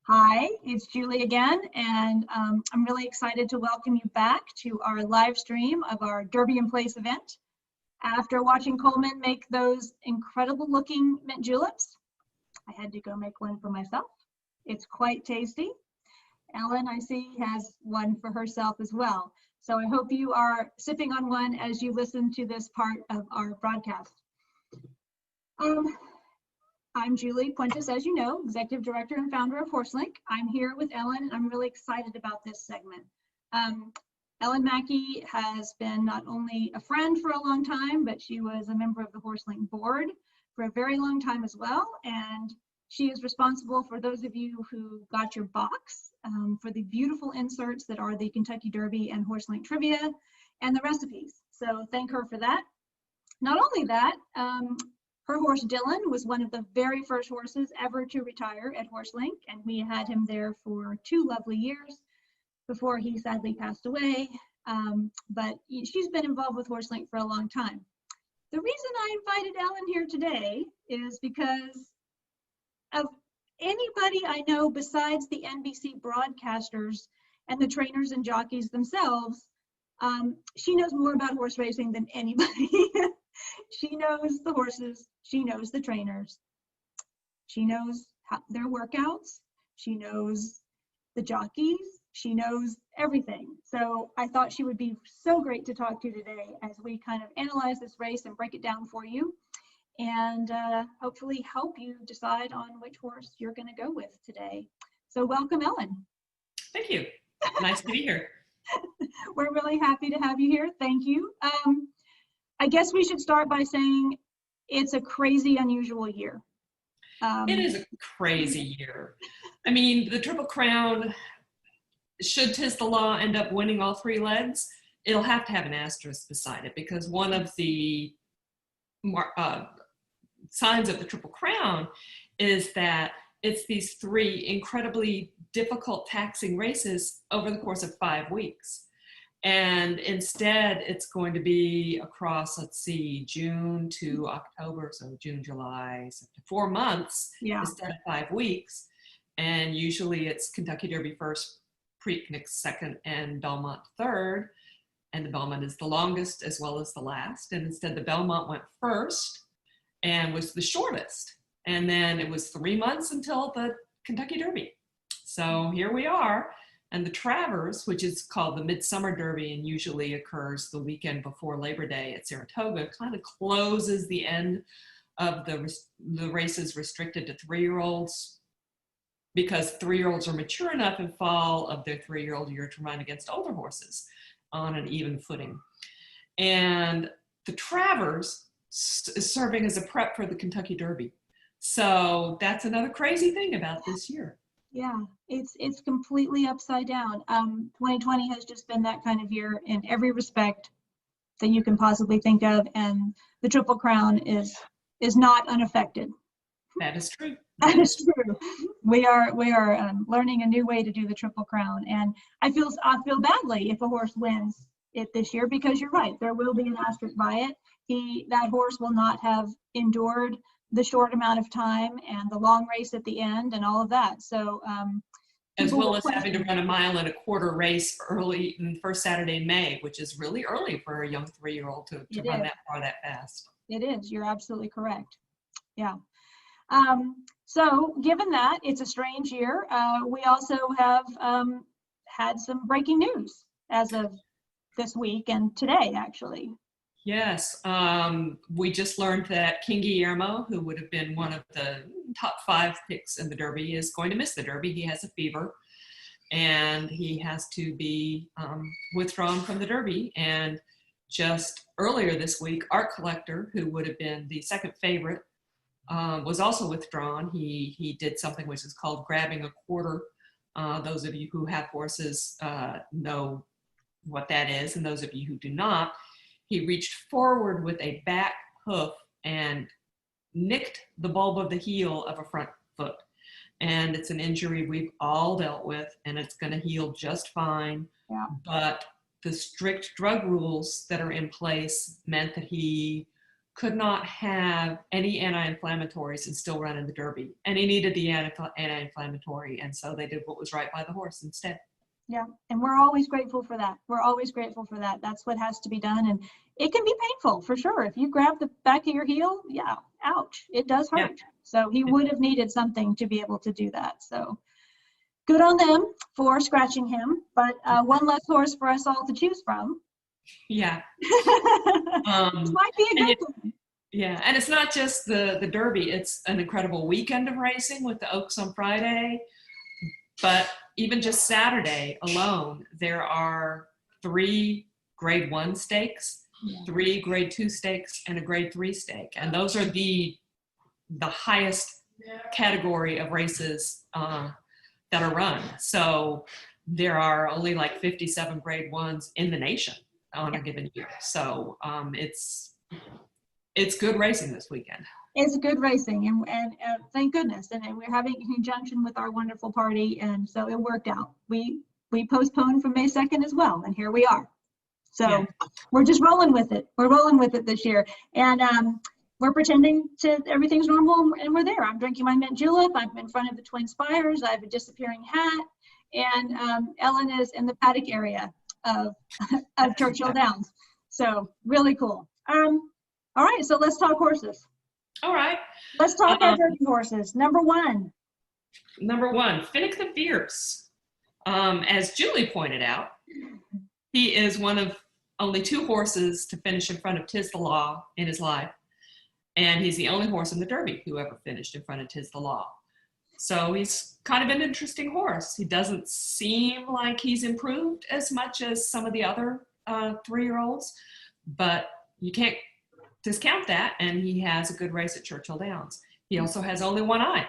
Hi, it's Julie again, and I'm really excited to welcome you back to our live stream of our Derby in Place event. After watching Coleman make those incredible looking mint juleps, I had to go make one for myself. It's quite tasty. Ellen, I see, has one for herself as well. So I hope you are sipping on one as you listen to this part of our broadcast. I'm Julie Puentes, as you know, Executive Director and founder of HorseLink. I'm here with Ellen, and I'm really excited about this segment. Ellen Mackey has been not only a friend for a long time, but she was a member of the HorseLink board for a very long time as well. And she is responsible for those of you who got your box for the beautiful inserts that are the Kentucky Derby and HorseLink trivia and the recipes. So thank her for that. Not only that, her horse Dylan was one of the very first horses ever to retire at HorseLink, and we had him there for 2 lovely years before he sadly passed away. But she's been involved with HorseLink for a long time. The reason I invited Ellen here today is because of anybody I know besides the NBC broadcasters and the trainers and jockeys themselves. She knows more about horse racing than anybody. She knows the horses, she knows the trainers, she knows their workouts, she knows the jockeys, she knows everything. So I thought she would be so great to talk to today as we kind of analyze this race and break it down for you and hopefully help you decide on which horse you're going to go with today. So welcome, Ellen. Thank you. Nice to be here. We're really happy to have you here. Thank you. I guess we should start by saying it's a crazy, unusual year. It is a crazy year. I mean, the Triple Crown, should Tis the Law end up winning all 3 legs, it'll have to have an asterisk beside it because one of the signs of the Triple Crown is that it's these 3 incredibly difficult, taxing races over the course of 5 weeks. And instead, it's going to be across, let's see, June to October, so June, July, September, 4 months instead of 5 weeks. And usually it's Kentucky Derby first, Preakness second, and Belmont third. And the Belmont is the longest as well as the last. And instead, the Belmont went first and was the shortest. And then it was 3 months until the Kentucky Derby. So here we are. And the Travers, which is called the Midsummer Derby and usually occurs the weekend before Labor Day at Saratoga, kind of closes the end of the races restricted to 3-year-olds because 3-year-olds are mature enough in fall of their 3-year-old year to run against older horses on an even footing. And the Travers is serving as a prep for the Kentucky Derby. So that's another crazy thing about this year. Yeah, it's completely upside down. 2020 has just been that kind of year in every respect that you can possibly think of, and the Triple Crown is not unaffected. That is true. That is true. We are learning a new way to do the Triple Crown, and I feel badly if a horse wins it this year because you're right. There will be an asterisk by it. That horse will not have endured the short amount of time and the long race at the end and all of that. So as well as having to run a 1.25-mile race early in the first Saturday in May, which is really early for a young 3-year-old to run that far that fast. It is. You're absolutely correct. Yeah. So given that it's a strange year, we also have had some breaking news as of this week and today, actually. Yes, we just learned that King Guillermo, who would have been one of the top 5 picks in the Derby, is going to miss the Derby. He has a fever, and he has to be withdrawn from the Derby. And just earlier this week, Art Collector, who would have been the second favorite, was also withdrawn. He did something which is called grabbing a quarter. Those of you who have horses know what that is, and those of you who do not, he reached forward with a back hoof and nicked the bulb of the heel of a front foot. And it's an injury we've all dealt with, and it's going to heal just fine. Yeah. But the strict drug rules that are in place meant that he could not have any anti-inflammatories and still run in the Derby. And he needed the anti-inflammatory. And so they did what was right by the horse instead. Yeah, and we're always grateful for that. We're always grateful for that. That's what has to be done. And it can be painful for sure. If you grab the back of your heel, yeah, ouch, it does hurt. Yeah. So he would have needed something to be able to do that. So good on them for scratching him, but one less horse for us all to choose from. Yeah. Which might be a good one. Yeah, and it's not just the Derby. It's an incredible weekend of racing with the Oaks on Friday. But even just Saturday alone, there are 3 grade 1 stakes, 3 grade 2 stakes, and a grade 3 stake. And those are the highest category of races that are run. So there are only like 57 grade 1s in the nation on a given year. So it's good racing this weekend. It's good racing, and thank goodness. And we're having in conjunction with our wonderful party, and so it worked out. We postponed from May 2nd as well, and here we are. So we're just rolling with it. We're rolling with it this year, and we're pretending to everything's normal, and we're there. I'm drinking my mint julep. I'm in front of the Twin Spires. I have a disappearing hat, and Ellen is in the paddock area of Churchill Downs. So really cool. All right, so let's talk horses. All right. Let's talk our Derby horses. Number one, Finnick the Fierce. As Julie pointed out, he is one of only 2 horses to finish in front of Tiz the Law in his life. And he's the only horse in the Derby who ever finished in front of Tiz the Law. So he's kind of an interesting horse. He doesn't seem like he's improved as much as some of the other 3-year-olds, but you can't discount that, and he has a good race at Churchill Downs. He also has only one eye.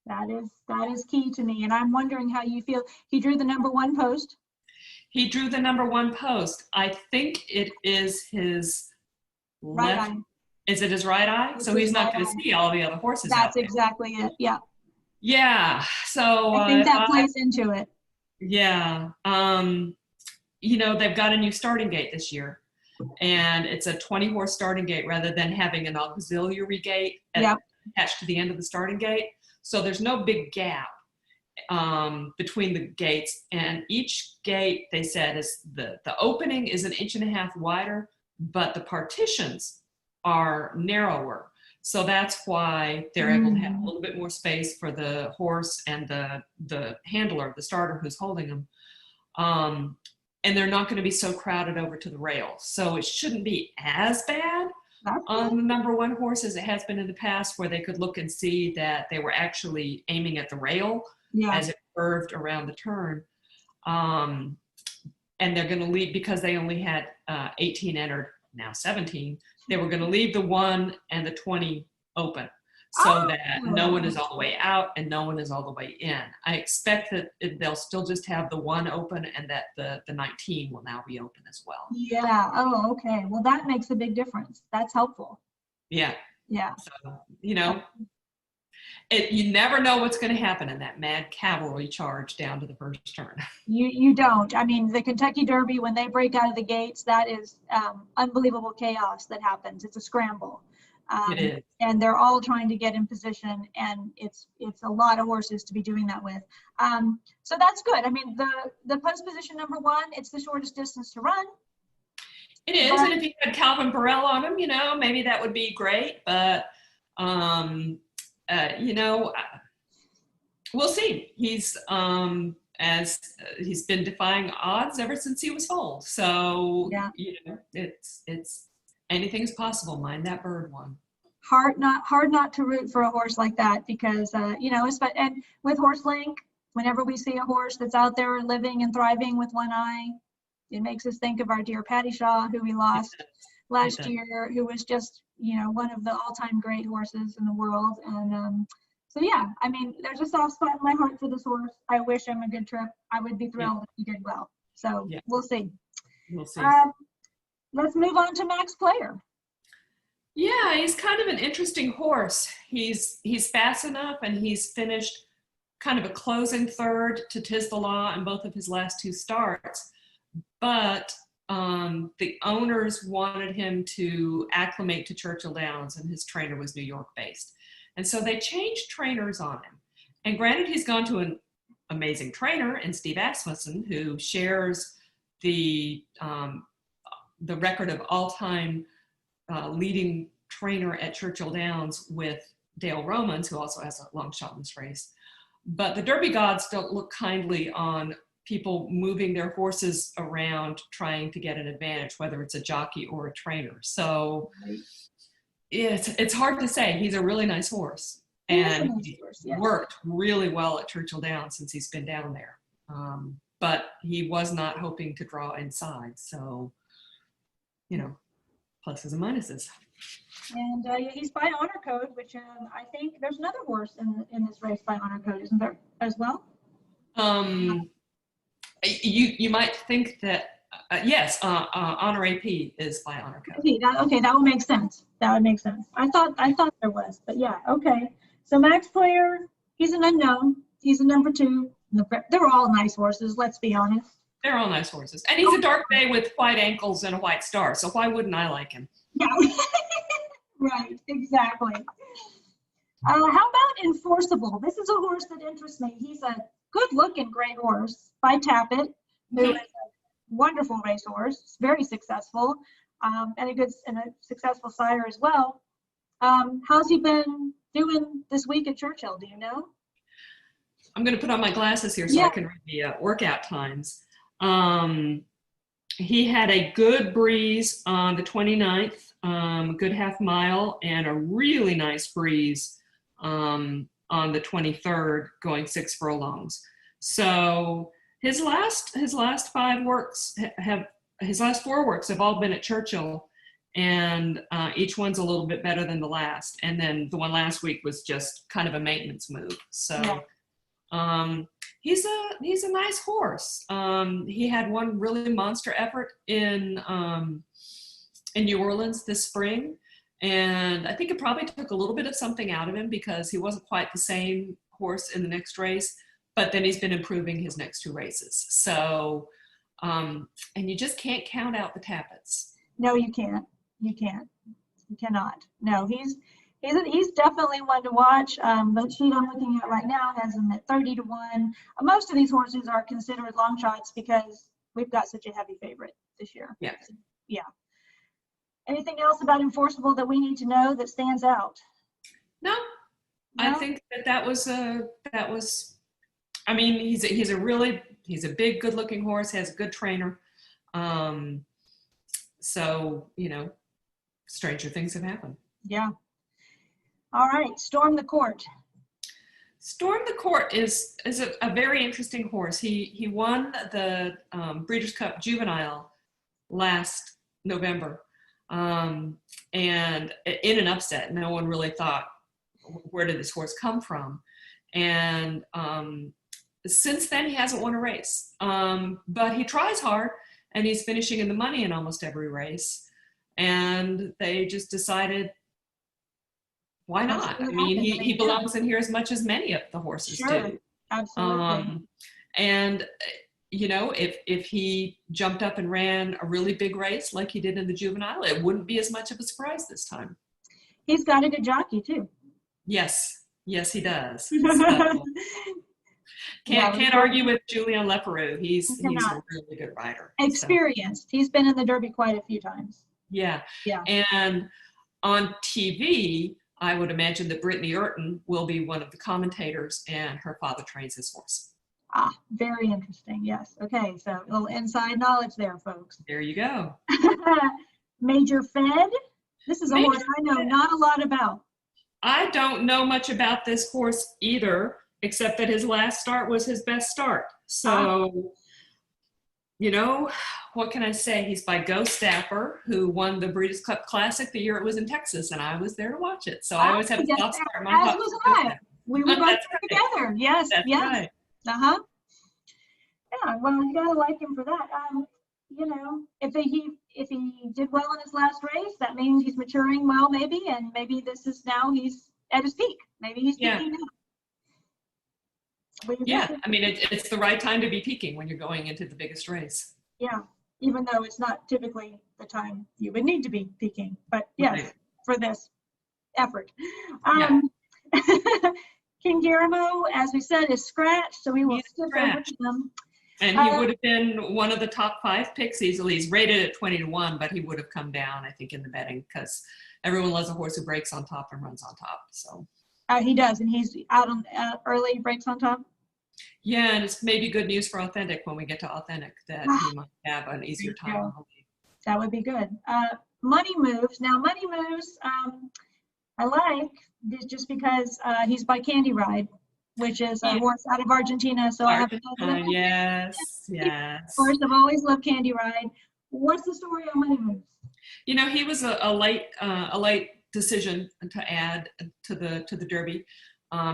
That is key to me, and I'm wondering how you feel. He drew the number 1 post. He drew the number 1 post. I think it is his right left. Eye. Is it his right eye? So he's not going to see all the other horses. That's exactly it. Yeah. Yeah. So I think that plays into it. Yeah. They've got a new starting gate this year. And it's a 20-horse starting gate rather than having an auxiliary gate attached to the end of the starting gate. So there's no big gap between the gates. And each gate, they said, is the opening is 1.5 inches wider, but the partitions are narrower. So that's why they're able to have a little bit more space for the horse and the handler, the starter who's holding them. And they're not going to be so crowded over to the rail. So it shouldn't be as bad on the number 1 horse as it has been in the past, where they could look and see that they were actually aiming at the rail as it curved around the turn. And they're going to leave, because they only had 18 entered, now 17, they were going to leave the 1 and the 20 open, so that no one is all the way out and no one is all the way in. I expect that they'll still just have the 1 open, and that the 19 will now be open as well. Yeah. Oh, okay. Well, that makes a big difference. That's helpful. Yeah. Yeah. So, you never know what's going to happen in that mad cavalry charge down to the first turn. You don't. I mean, the Kentucky Derby, when they break out of the gates, that is unbelievable chaos that happens. It's a scramble. It is. And they're all trying to get in position, and it's a lot of horses to be doing that with. So that's good. I mean, the post position number 1, it's the shortest distance to run. It is, and if you had Calvin Burrell on him, maybe that would be great. But we'll see. He's he's been defying odds ever since he was foaled. So it's anything is possible. Mind that bird one. Hard not to root for a horse like that, because and with HorseLink, whenever we see a horse that's out there living and thriving with one eye, it makes us think of our dear Patty Shaw, who we lost last year, who was just one of the all-time great horses in the world. And so yeah, I mean, there's a soft spot in my heart for this horse. I wish him a good trip. I would be thrilled if he did well. So we'll see. We'll see. Let's move on to Max Player. Yeah, he's kind of an interesting horse. He's fast enough, and he's finished kind of a closing third to Tiz the Law in both of his last 2 starts. But the owners wanted him to acclimate to Churchill Downs, and his trainer was New York based. And so they changed trainers on him. And granted, he's gone to an amazing trainer in Steve Asmussen, who shares the record of all-time leading trainer at Churchill Downs with Dale Romans, who also has a long shot in this race. But the Derby gods don't look kindly on people moving their horses around trying to get an advantage, whether it's a jockey or a trainer. So it's hard to say. He's a really nice horse, and he worked really well at Churchill Downs since he's been down there. But he was not hoping to draw inside. So, you know, pluses and minuses. And he's by honor code, which I think there's another horse in this race by honor code, isn't there, as well? You might think that, yes, Honor AP is by honor code. Okay, that would make sense. That would make sense. I thought there was, but yeah, okay. So Max Player, he's an unknown. He's a number 2. They're all nice horses, let's be honest. They're all nice horses. And he's a dark bay with white ankles and a white star, so why wouldn't I like him? Yeah, right, exactly. How about Enforceable? This is a horse that interests me. He's a good-looking great horse by Tappet, who is a wonderful racehorse, very successful, and a successful sire as well. How's he been doing this week at Churchill? Do you know? I'm going to put on my glasses here so I can read the workout times. He had a good breeze on the 29th, a good half mile, and a really nice breeze on the 23rd, going 6 furlongs. So his last 4 works have all been at Churchill, and each one's a little bit better than the last. And then the one last week was just kind of a maintenance move. So he's a nice horse. He had one really monster effort in New Orleans this spring. And I think it probably took a little bit of something out of him because he wasn't quite the same horse in the next race, but then he's been improving his next 2 races. So, and you just can't count out the Tappets. No, you can't. You cannot. No, he's definitely one to watch. The sheet I'm looking at right now has him at 30 to 1. Most of these horses are considered long shots because we've got such a heavy favorite this year. Yeah. Yeah. Anything else about Enforceable that we need to know that stands out? No? I think that was, I mean, he's a big, good looking horse, has a good trainer. So, you know, stranger things have happened. Yeah. All right. Storm the Court. Storm the Court is a very interesting horse. He won the Breeders' Cup Juvenile last November. And in an upset, no one really thought, where did this horse come from? And since then, he hasn't won a race. But he tries hard, and he's finishing in the money in almost every race. And they just decided, why not? I mean, he belongs in here as much as many of the horses do. Absolutely. And you know, if he jumped up and ran a really big race like he did in the juvenile, it wouldn't be as much of a surprise this time. He's got a good jockey too. Yes, he does. So, can't argue with Julien Leparoux. He's a really good rider. Experienced. So. He's been in the Derby quite a few times. Yeah. And on TV, I would imagine that Brittany Urton will be one of the commentators, and her father trains his horse. Ah, very interesting. Yes. Okay. So a little inside knowledge there, folks. There you go. Major Fed. This is a horse I know not a lot about. I don't know much about this horse either, except that his last start was his best start. So, you know, what can I say? He's by Go Staffer, who won the Breeders' Cup Classic the year it was in Texas, and I was there to watch it. So I always have a soft spot in my heart. As was I. We were both together. Yes. That's right. Yeah, well, you gotta like him for that. You know, if he did well in his last race, that means he's maturing well, maybe, and maybe this is now he's at his peak. Maybe he's peaking now. Yeah, I mean, it's the right time to be peaking when you're going into the biggest race. Yeah, even though it's not typically the time you would need to be peaking. But yes, Right. for this effort. Yeah. King Guillermo, as we said, is scratched, so we will He's skip over scratched. to him. And he would have been one of the top 5 picks easily. He's rated at 20-1, but he would have come down, I think, in the betting because everyone loves a horse who breaks on top and runs on top. So He does, and he's out on early breaks on top. yeah, and it's maybe good news for Authentic when we get to Authentic that he might have an easier time on the lead. That would be good. Money Moves. Now, Money Moves, I like just because he's by Candy Ride, which is a horse out of Argentina. So I have to yes. Of course, I've always loved Candy Ride. What's the story on Money Moves? You know, he was a late decision to add to the Derby.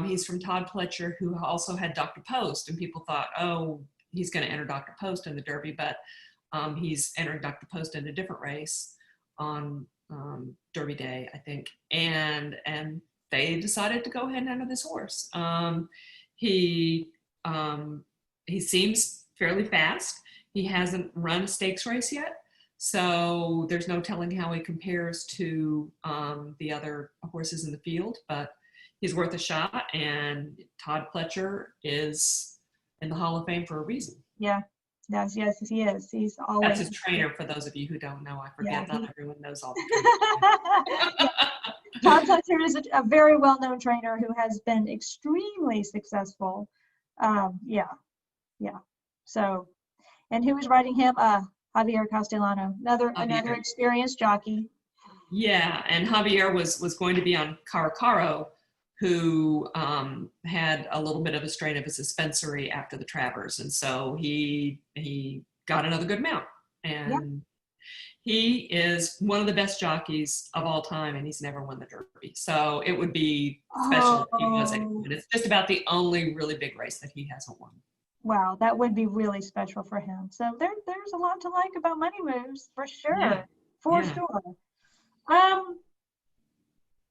He's from Todd Pletcher, who also had Dr. Post, and people thought, oh, he's going to enter Dr. Post in the Derby, but he's entering Dr. Post in a different race on Derby Day, I think, and they decided to go ahead and enter this horse. He seems fairly fast. He hasn't run a stakes race yet, so there's no telling how he compares to the other horses in the field, but he's worth a shot, and Todd Pletcher is in the Hall of Fame for a reason. Yeah. Yes, he is. He's always. That's his trainer, for those of you who don't know. I forget, not everyone knows all the Todd Pletcher is a very well-known trainer who has been extremely successful. Yeah. So, and who was riding him? Javier Castellano, another experienced jockey. Yeah, and Javier was going to be on Caro, who had a little bit of a strain of a suspensory after the Travers, and so he got another good mount, and he is one of the best jockeys of all time, and he's never won the Derby, so it would be special if he was it. And it's just about the only really big race that he hasn't won. Wow, that would be really special for him. So there's a lot to like about Money Moves, for sure. Yeah. Sure.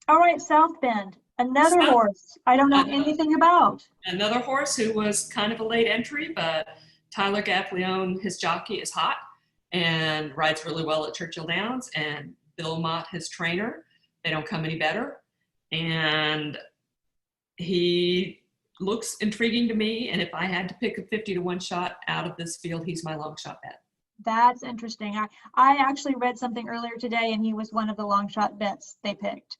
All right, South Bend. Another horse I don't know anything about. Another horse who was kind of a late entry, but Tyler Gaffleone, his jockey, is hot and rides really well at Churchill Downs, and Bill Mott, his trainer. They don't come any better. And he looks intriguing to me, and if I had to pick a 50-1 shot out of this field, he's my long shot bet. That's interesting. I actually read something earlier today, and he was one of the long shot bets they picked.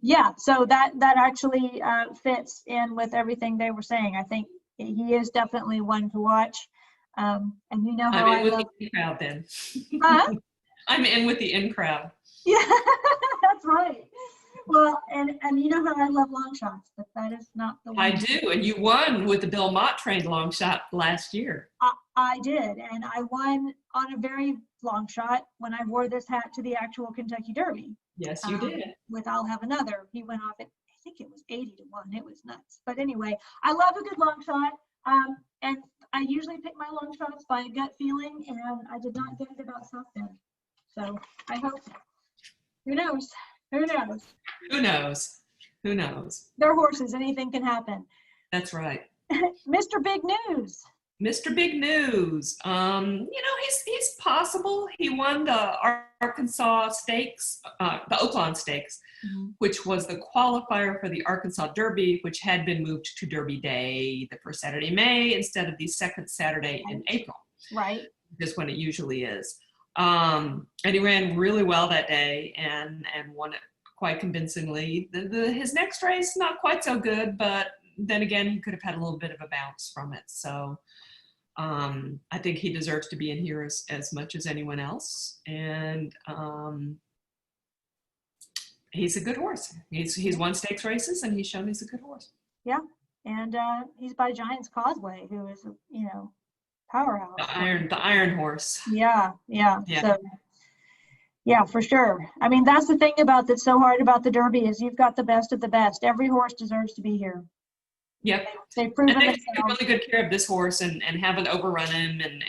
Yeah, so that actually fits in with everything they were saying. I think he is definitely one to watch. And you know how I'm in with the in crowd then. Huh? I'm in with the in crowd. Yeah, that's right. Well, and you know how I love long shots, but that is not the one. I do, and you won with the Bill Mott trained long shot last year. I did, and I won on a very long shot when I wore this hat to the actual Kentucky Derby. Yes, you did. With I'll Have Another. He went off at, I think it was 80-1. It was nuts. But anyway, I love a good long shot. And I usually pick my long shots by gut feeling, and I did not get it about South Bend. So I hope, who knows? Who knows? Who knows? Who knows? They're horses. Anything can happen. That's right. Mr. Big News. Mr. Big News. You know, he's possible. He won the Arkansas Stakes, the Oaklawn Stakes, which was the qualifier for the Arkansas Derby, which had been moved to Derby Day, the first Saturday in May, instead of the second Saturday in April. Right. Just when it usually is. And he ran really well that day and won it quite convincingly. His next race, not quite so good, but then again, he could have had a little bit of a bounce from it. So I think he deserves to be in here as much as anyone else. And he's a good horse. He's won stakes races, and he's shown he's a good horse. Yeah, and he's by Giants Causeway, who is, powerhouse. The Iron Horse. Yeah. So, yeah, for sure. I mean, that's the thing that's so hard about the Derby is you've got the best of the best. Every horse deserves to be here. Yep. They've proven and they themselves. took really good care of this horse and haven't overrun him and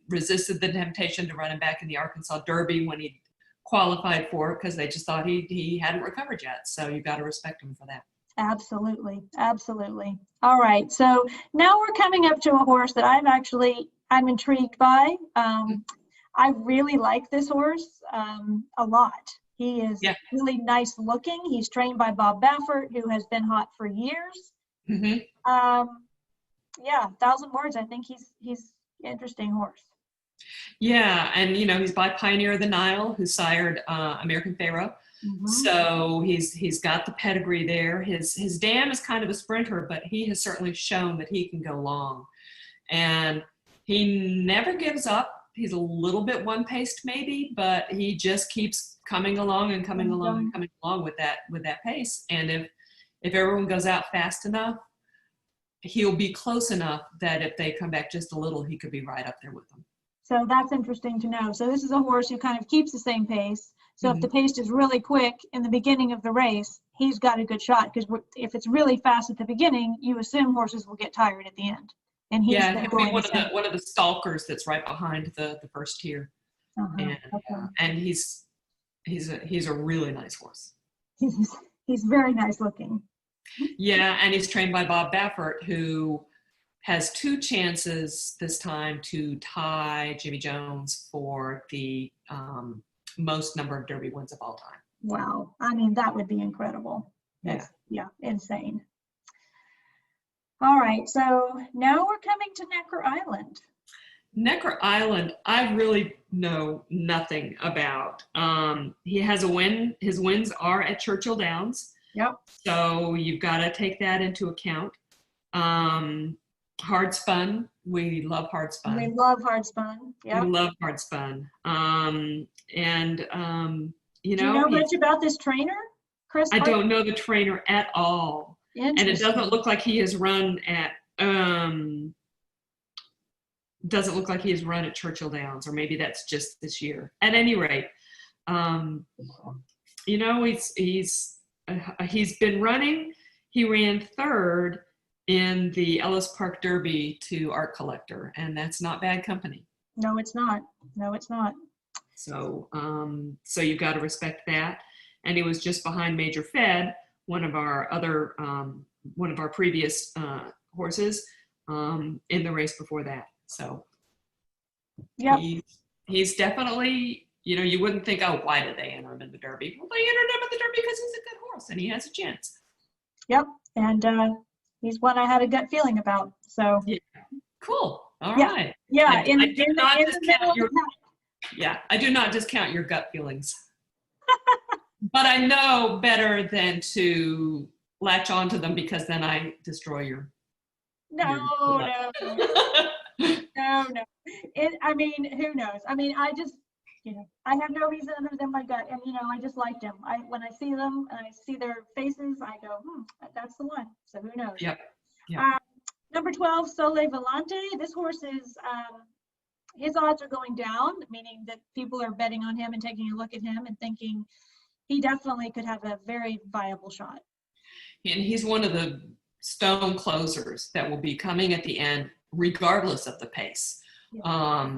resisted the temptation to run him back in the Arkansas Derby when he qualified for it, because they just thought he hadn't recovered yet. So you got to respect him for that. Absolutely. All right. So now we're coming up to a horse that I've actually I'm intrigued by. I really like this horse a lot. He is really nice looking. He's trained by Bob Baffert, who has been hot for years. Mm-hmm. Yeah, 1,000 words. I think he's an interesting horse. Yeah, and he's by Pioneer of the Nile, who sired American Pharoah. Mm-hmm. So he's got the pedigree there. His dam is kind of a sprinter, but he has certainly shown that he can go long, and he never gives up. He's a little bit one-paced maybe, but he just keeps coming along and coming along and coming along with that pace. And if everyone goes out fast enough, he'll be close enough that if they come back just a little, he could be right up there with them. So that's interesting to know. So this is a horse who kind of keeps the same pace. So if the pace is really quick in the beginning of the race, he's got a good shot, because if it's really fast at the beginning, you assume horses will get tired at the end. And he'll be one of the stalkers that's right behind the first tier. And he's a really nice horse. He's very nice looking. Yeah, and he's trained by Bob Baffert, who has 2 chances this time to tie Jimmy Jones for the most number of Derby wins of all time. Wow. I mean, that would be incredible. Yeah, insane. All right, so now we're coming to Necker Island. Necker Island, I really know nothing about. He has a win. His wins are at Churchill Downs. Yep. So you've got to take that into account. Hard Spun. We love Hard Spun. We love Hard Spun. Yeah. We love Hard Spun. Do you know much about this trainer, Chris? I don't know the trainer at all. And it doesn't look like he has run at Churchill Downs, or maybe that's just this year. At any rate, he's been running. He ran 3rd in the Ellis Park Derby to Art Collector, and that's not bad company. No, it's not. So you've got to respect that. And he was just behind Major Fed, one of our previous horses, in the race before that. So he's definitely, you wouldn't think, oh, why did they enter him in the Derby? Well, they entered him in the Derby because he's a good horse and he has a chance. Yep, and he's one I had a gut feeling about. So cool. All right. Yeah, I do not discount your gut feelings. But I know better than to latch onto them, because then I destroy your. No. I mean, who knows? I mean, I just, I have no reason other than my gut, and I just like them. When I see them and I see their faces, I go, that's the one. So who knows? Yep. Number 12, Sole Volante. This horse is. His odds are going down, meaning that people are betting on him and taking a look at him and thinking he definitely could have a very viable shot. And he's one of the stone closers that will be coming at the end, regardless of the pace. Yeah.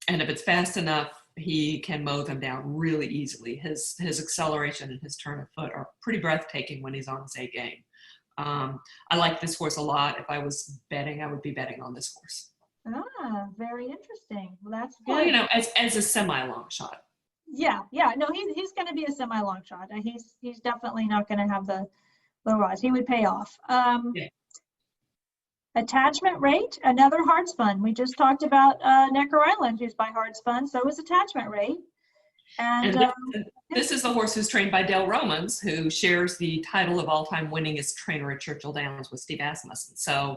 And if it's fast enough, he can mow them down really easily. His acceleration and his turn of foot are pretty breathtaking when he's on his A game. I like this horse a lot. If I was betting, I would be betting on this horse. Ah, very interesting. Well, that's good. Well, as a semi-long shot. Yeah. No, he's going to be a semi-long shot. He's definitely not going to have the low odds. He would pay off. Attachment Rate, another Hard Spun. We just talked about Necker Island, who's by Hard Spun. So is Attachment Rate. And this is the horse who's trained by Dale Romans, who shares the title of all-time winningest trainer at Churchill Downs with Steve Asmussen. So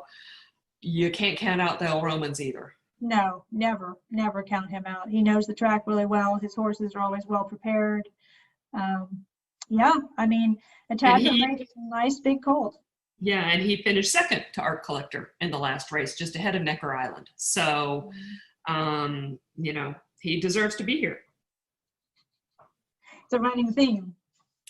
you can't count out Dale Romans either. No, never count him out. He knows the track really well. His horses are always well prepared. I mean, Attachment Rate is a nice big colt. Yeah, and he finished 2nd to Art Collector in the last race, just ahead of Necker Island. So, he deserves to be here. It's a running theme.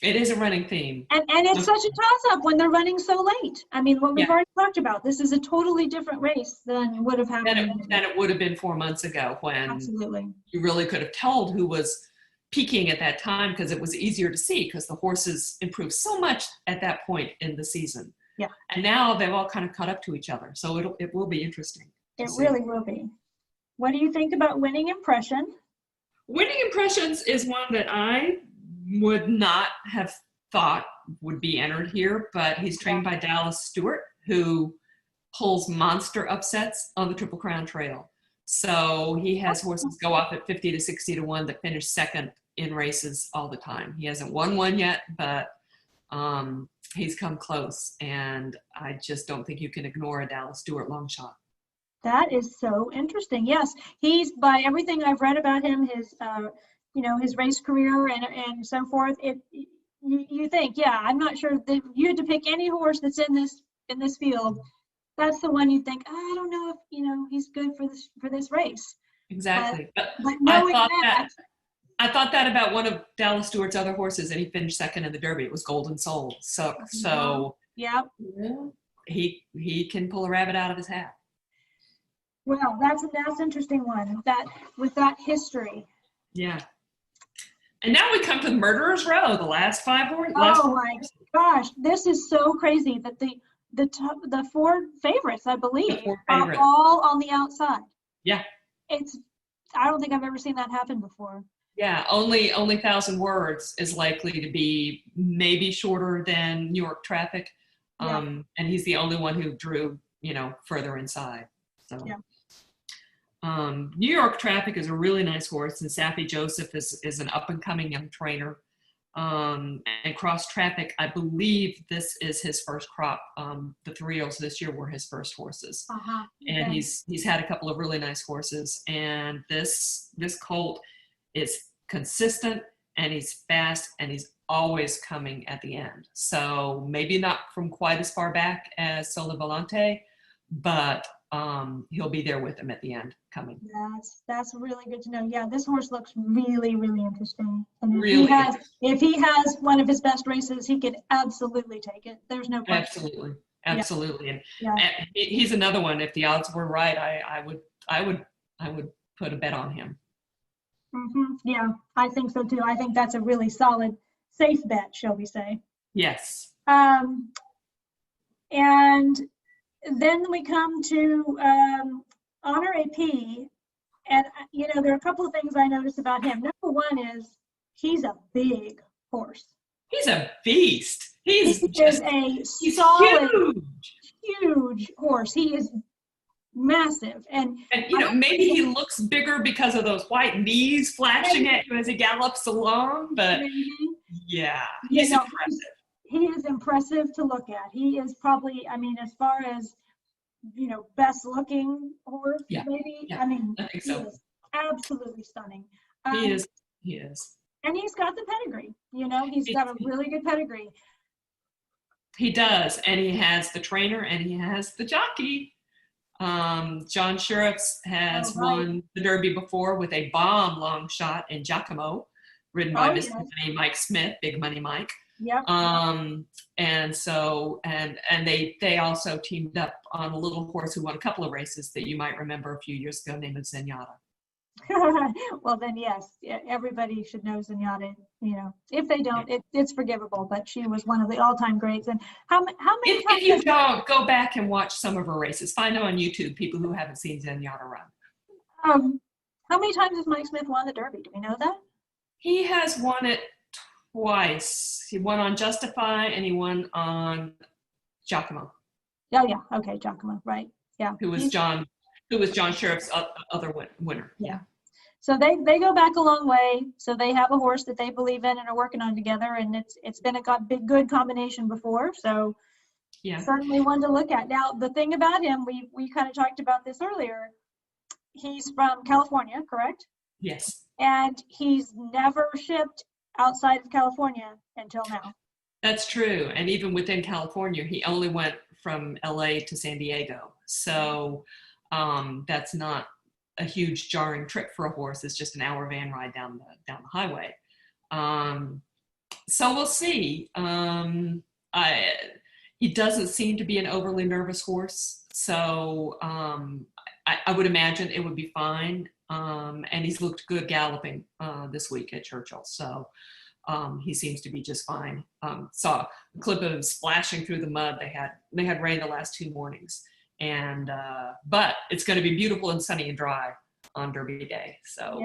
It is a running theme. And it's such a toss-up when they're running so late. I mean, what we've already talked about, this is a totally different race than would have happened. Than it would have been 4 months ago, when absolutely you really could have told who was peaking at that time, because it was easier to see, because the horses improved so much at that point in the season. Yeah. And now they've all kind of caught up to each other. So it will be interesting. It really will be. What do you think about Winning Impression? Winning Impressions is one that I would not have thought would be entered here, but he's trained by Dallas Stewart, who pulls monster upsets on the Triple Crown Trail. So he has horses go off at 50 to 60 to 1 that finish second in races all the time. He hasn't won one yet, but he's come close, and I just don't think you can ignore a Dallas Stewart long shot. That is so interesting. Yes, he's, by everything I've read about him, his his race career and so forth. You think, yeah, I'm not sure that you had to pick any horse that's in this field. That's the one you think, I don't know if he's good for this race. Exactly. But knowing I thought that about one of Dallas Stewart's other horses, and he finished second in the Derby. It was Golden Soul. So yeah, he can pull a rabbit out of his hat. Well, that's interesting one. That with that history. Yeah. And now we come to the Murderer's Row, the last five horses. Oh my gosh, this is so crazy that the four favorites, I believe, are all on the outside. Yeah. I don't think I've ever seen that happen before. Yeah, only 1,000 Words is likely to be maybe shorter than New York Traffic. And he's the only one who drew, further inside. So yeah. New York Traffic is a really nice horse, and Sappy Joseph is an up-and-coming young trainer. And Cross Traffic, I believe this is his first crop. The 3-year-olds this year were his first horses. Uh-huh. And Okay. he's had a couple of really nice horses. And this colt is consistent, and he's fast, and he's always coming at the end. So maybe not from quite as far back as Sole Volante, but he'll be there with him at the end coming. That's really good to know. Yeah, this horse looks really, really interesting. And if he has one of his best races, he could absolutely take it. There's no question. Absolutely. And he's another one. If the odds were right, I would put a bet on him. Mm-hmm. Yeah, I think so too. I think that's a really solid, safe bet, shall we say? Yes. And then we come to Honor AP, and there are a couple of things I noticed about him. Number one is he's a big horse. He's a beast. He's a solid, huge horse. He is massive, and maybe he looks bigger because of those white knees flashing at you as he gallops along. But yeah, he's impressive. He is impressive to look at. He is probably, as far as best looking horse, maybe. Yeah, I think so. He is absolutely stunning. He is. And he's got the pedigree. He's got a really good pedigree. He does, and he has the trainer, and he has the jockey. John Shirreffs has won the Derby before with a bomb long shot in Giacomo, ridden by Mr. Money Mike Smith, Big Money Mike. Yep. And so they also teamed up on a little horse who won a couple of races that you might remember a few years ago, named Zenyatta. Well, then yes, everybody should know Zenyatta. If they don't, it's forgivable. But she was one of the all-time greats. And how many times? If you don't, go back and watch some of her races. Find them on YouTube. People who haven't seen Zenyatta run. How many times has Mike Smith won the Derby? Do we know that? He has won it twice. He won on Justify, and he won on Giacomo. Oh yeah, okay, Giacomo, right? Yeah. Who was John Shirreffs' other winner. Yeah. So they go back a long way. So they have a horse that they believe in and are working on together, and it's been a good combination before. So yeah, certainly one to look at. Now the thing about him, we kind of talked about this earlier. He's from California, correct? Yes. And he's never shipped outside of California until now. That's true. And even within California, he only went from LA to San Diego. So that's not a huge jarring trip for a horse. It's just an hour van ride down the highway. So we'll see. He doesn't seem to be an overly nervous horse. So I would imagine it would be fine. And he's looked good galloping this week at Churchill. So he seems to be just fine. Saw a clip of him splashing through the mud. They had rain the last 2 mornings. And but it's going to be beautiful and sunny and dry on Derby Day. So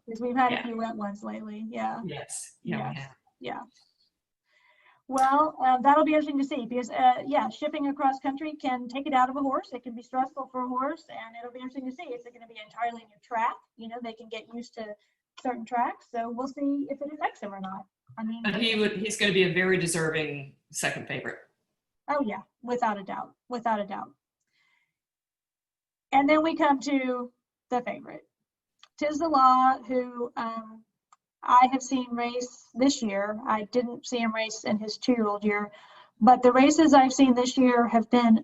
because we've had a yeah. few wet ones lately. Yeah. Yes. Yeah, Yes. we have. Yeah. Well, that'll be interesting to see because, shipping across country can take it out of a horse. It can be stressful for a horse, and it'll be interesting to see. Is it going to be entirely new track? You know, they can get used to certain tracks, so we'll see if it affects him or not. I mean, But he's going to be a very deserving second favorite. oh yeah, without a doubt, without a doubt. And then we come to the favorite, Tiz the Law, who I have seen race this year. I didn't see him race in his 2-year-old year, but the races I've seen this year have been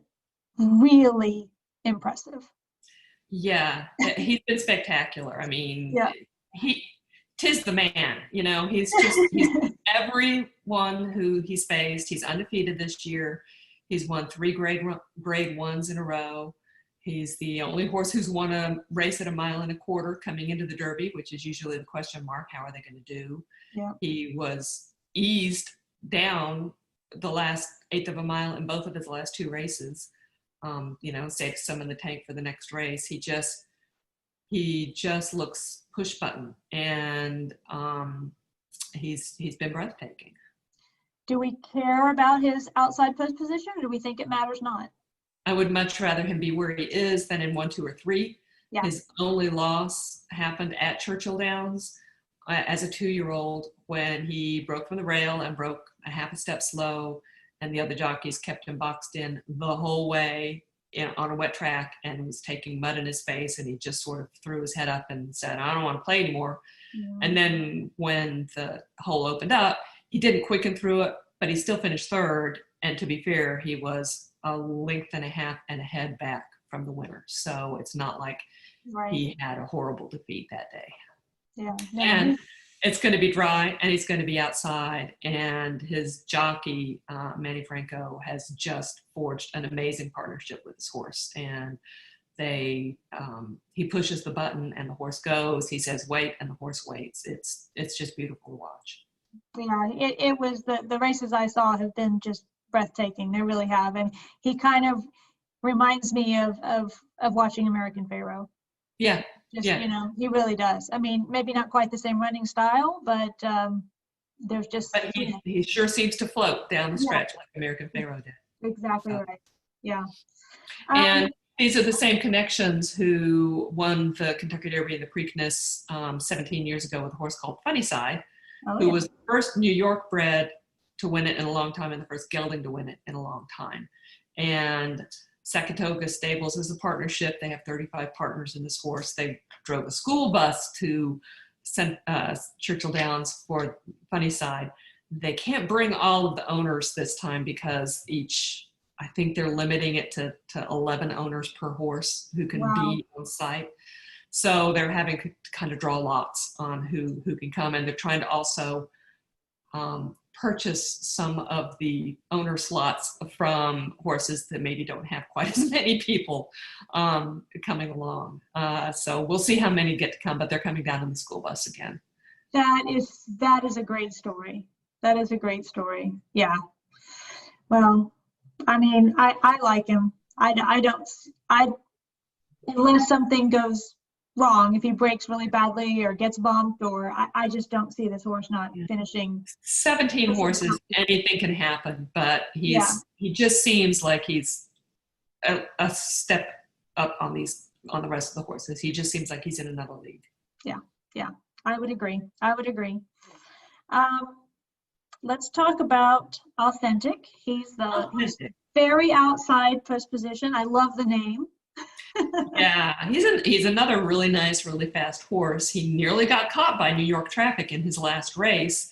really impressive. Yeah, he's been spectacular. I mean, Yeah. Tiz the man, you know, he's everyone who he's faced. He's undefeated this year. He's won 3 grade 1s in a row. He's the only horse who's won a race at 1.25 miles coming into the Derby, which is usually the question mark. How are they going to do? Yeah. He was eased down the last 1/8 of a mile in both of his last 2 races. You know, saved some in the tank for the next race. He just looks push button, and he's been breathtaking. Do we care about his outside post position, or do we think it matters not? I would much rather him be where he is than in 1, 2, or 3. Yeah. His only loss happened at Churchill Downs as a 2-year-old when he broke from the rail and broke a 1/2 step slow, and the other jockeys kept him boxed in the whole way on a wet track and was taking mud in his face, and he just sort of threw his head up and said, I don't want to play anymore. Mm-hmm. And then when the hole opened up, he didn't quicken through it, but he still finished 3rd. And to be fair, he was a 1.5 lengths and a head back from the winner. So it's not like he had a horrible defeat that day. Yeah. And it's going to be dry, and he's going to be outside. And his jockey, Manny Franco, has just forged an amazing partnership with his horse. And he pushes the button, and the horse goes. He says, wait, and the horse waits. It's just beautiful to watch. Yeah, it was the races I saw have been just breathtaking. They really have. And he kind of reminds me of watching American Pharoah. Yeah. Just, you know, he really does. I mean, maybe not quite the same running style, but there's just. But he sure seems to float down the stretch like American Pharoah did. Exactly right. Yeah. And these are the same connections who won the Kentucky Derby and the Preakness 17 years ago with a horse called Funnyside, who was the first New York bred to win it in a long time and the first gelding to win it in a long time. And Saratoga Stables is a partnership. They have 35 partners in this horse. They drove a school bus to Churchill Downs for Funnyside. They can't bring all of the owners this time because I think they're limiting it to 11 owners per horse who can be on site. So they're having to kind of draw lots on who can come. And they're trying to also purchase some of the owner slots from horses that maybe don't have quite as many people coming along. So we'll see how many get to come, but they're coming down in the school bus again. That is a great story. That is a great story. Yeah. Well, I mean, I like him. Unless something goes wrong, if he breaks really badly or gets bumped, or I just don't see this horse not finishing. 17 horses, anything can happen, but he just seems like he's a step up on the rest of the horses. He just seems like he's in another league. Yeah, I would agree. Let's talk about Authentic. He's very outside post position. I love the name. Yeah, he's another really nice, really fast horse. He nearly got caught by New York traffic in his last race.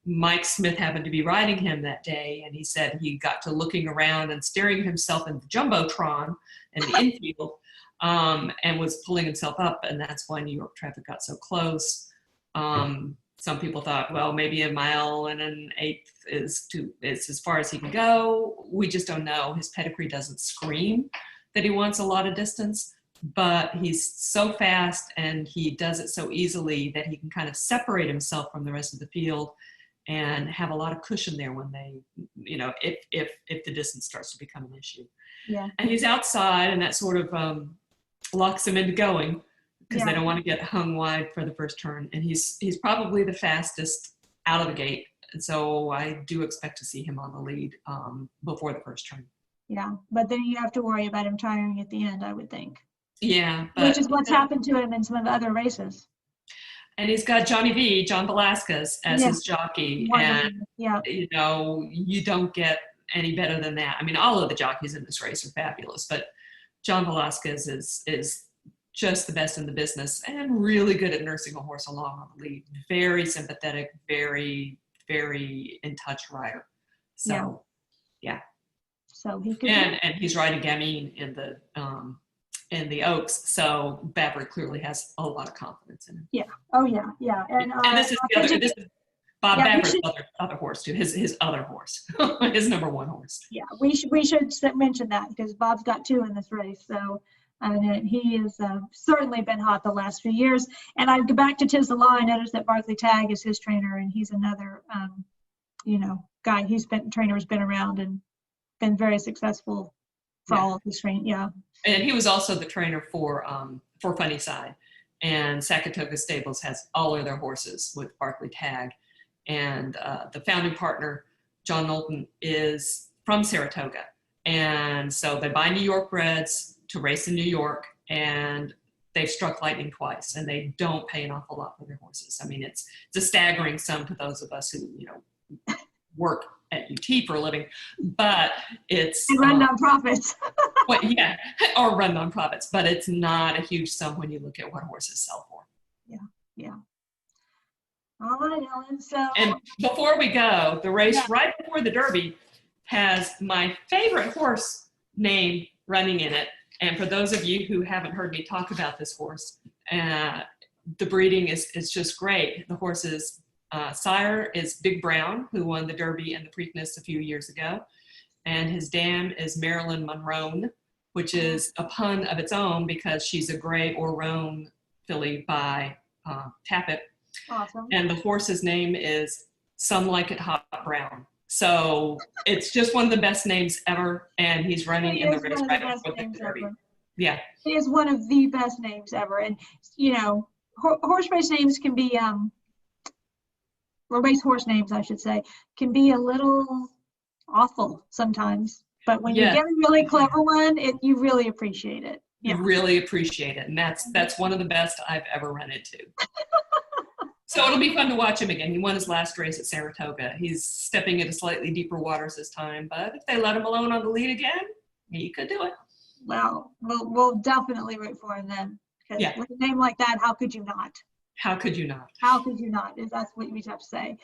Mike Smith happened to be riding him that day, and he said he got to looking around and staring at himself in the Jumbotron in the infield, and was pulling himself up, and that's why New York traffic got so close. Some people thought, well, maybe 1 1/8 is as far as he can go. We just don't know. His pedigree doesn't scream that he wants a lot of distance, but he's so fast and he does it so easily that he can kind of separate himself from the rest of the field and have a lot of cushion there when they, if the distance starts to become an issue. Yeah. And he's outside, and that sort of locks him into going. because they don't want to get hung wide for the first turn. And he's probably the fastest out of the gate. And so I do expect to see him on the lead before the first turn. Yeah, but then you have to worry about him tiring at the end, I would think. Yeah. Which is what's happened to him in some of the other races. And he's got Johnny V, John Velasquez, as his jockey. And, you know, you don't get any better than that. I mean, all of the jockeys in this race are fabulous, but John Velasquez is just the best in the business and really good at nursing a horse along on the lead. Very sympathetic, very, very in touch rider. So, yeah. So he could. And he's riding Gamine in the Oaks, so Babber clearly has a lot of confidence in him. Yeah. Oh yeah. Yeah. And this is Bob Babber's other horse too. His other horse, his number one horse. Yeah, we should mention that because Bob's got 2 in this race. So he has certainly been hot the last few years. And I go back to Tiz the Law. I noticed that Barkley Tagg is his trainer, and he's another guy. Trainer's been around and been very successful for all of his training. Yeah. And he was also the trainer for Funny Side, and Saratoga Stables has all of their horses with Barkley Tagg, and the founding partner John Knowlton is from Saratoga, and so they buy New York breds to race in New York, and they've struck lightning twice, and they don't pay an awful lot for their horses. I mean, it's a staggering sum to those of us who work at UT for a living, but it's run nonprofits. Or run nonprofits, but it's not a huge sum when you look at what horses sell for. Yeah. All right, Ellen. So, and before we go, the race right before the Derby has my favorite horse name running in it. And for those of you who haven't heard me talk about this horse, the breeding is just great. The horse's sire is Big Brown, who won the Derby and the Preakness a few years ago. And his dam is Marilyn Monroe, which is a pun of its own because she's a gray or roan filly by Tappet. Awesome. And the horse's name is Some Like It Hot Brown. So it's just one of the best names ever. And he's running in the race right before the Derby. Yeah. It is one of the best names ever. And, horse race names can be, or race horse names, I should say, can be a little awful sometimes. But when you get a really clever one, you really appreciate it. You really appreciate it. And that's one of the best I've ever run into. So it'll be fun to watch him again. He won his last race at Saratoga. He's stepping into slightly deeper waters this time, but if they let him alone on the lead again, he could do it. Well, we'll definitely root for him then. Because with a name like that, how could you not? How could you not? How could you not? That's what we have to say.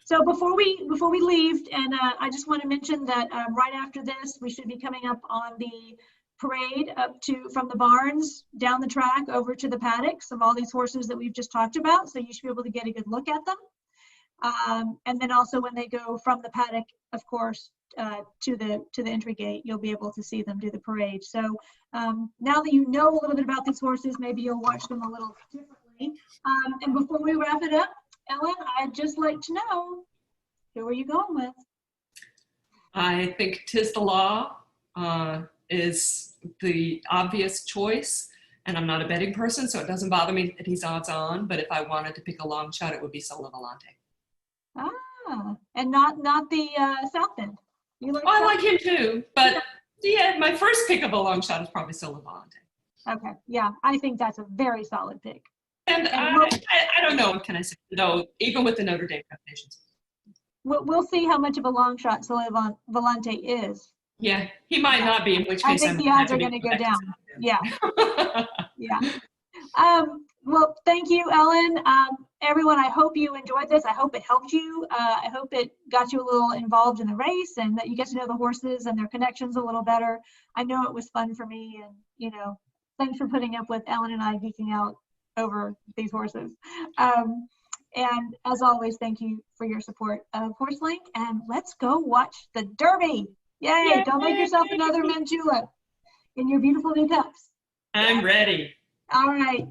So before we leave, and I just want to mention that right after this, we should be coming up on the parade from the barns down the track over to the paddocks of all these horses that we've just talked about. So you should be able to get a good look at them. And then also when they go from the paddock, of course, to the entry gate, you'll be able to see them do the parade. So now that you know a little bit about these horses, maybe you'll watch them a little differently. And before we wrap it up, Ellen, I'd just like to know, who are you going with? I think Tiz the Law is the obvious choice, and I'm not a betting person, so it doesn't bother me that he's odds on, but if I wanted to pick a long shot, it would be Solo Volante. And not the South End. I like him too, but my first pick of a long shot is probably Solo Volante. Okay, yeah, I think that's a very solid pick. And I don't know, what can I say? No, even with the Notre Dame reputations. We'll see how much of a long shot Solo Volante is. Yeah, he might not be, in which case I think the odds are going to go down. Yeah. Yeah. Well, thank you, Ellen. Everyone, I hope you enjoyed this. I hope it helped you. I hope it got you a little involved in the race and that you get to know the horses and their connections a little better. I know it was fun for me, and, thanks for putting up with Ellen and I geeking out over these horses. And as always, thank you for your support of HorseLink, and let's go watch the Derby. Yay! Don't make yourself another Manjula in your beautiful new cups. I'm ready. All right.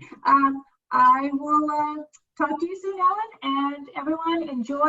I will talk to you soon, Ellen, and everyone enjoy